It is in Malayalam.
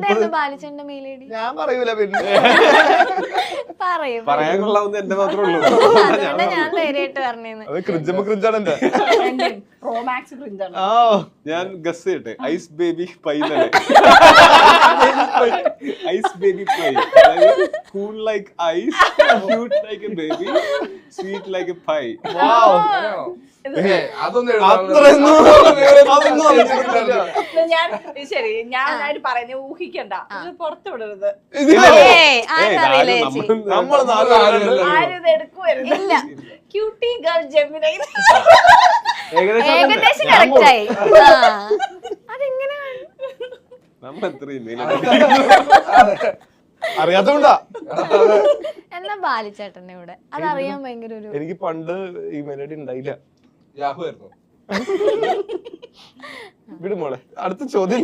എന്തായിരുന്നു ബാലിച്ചേട്ടന്റെ മെയിൽ ഐ ഡി? ഞാൻ പറയൂല പിന്നെ പറയാൻ കൊള്ളാവുന്ന എന്റെ മാത്രമേ ഉള്ളൂ. അതുകൊണ്ട് ഞാൻ ധൈര്യമായിട്ട് പറഞ്ഞേന്ന്. അത് ക്രിഞ്ചാണ് എന്റെ പ്രോമാക്സ് ക്രിഞ്ചാണ്. ഞാൻ ഗസ് ചെയ്യട്ടെ, ഐസ് ബേബി പൈ തന്നെ. Ice baby pie, cool like ice, cute like a baby, sweet like a pie. ഞാൻ ശരി, ഞാൻ പറയുന്നത് ഊഹിക്കണ്ട, ഇത് പുറത്തു വിടരുത്. ആരറിയില്ല ചേച്ചി. ആരും ഇത് എടുക്കുമായിരുന്നു. ഇല്ല, ക്യൂട്ടി ഗേൾ ജെമിനൈ. ഏകദേശം കറക്റ്റ് ആയി. അതെങ്ങനെ നമ്മൾ എത്രയും അറിയാത്തോണ്ടാ. എന്നാ ബാലിച്ചേട്ടന്റെ കൂടെ അതറിയാൻ ഭയങ്കര ഒരു എനിക്ക് പണ്ട് ഈ മെലഡി ഉണ്ടായില്ല. വിടുമോളെ, അടുത്ത ചോദ്യം.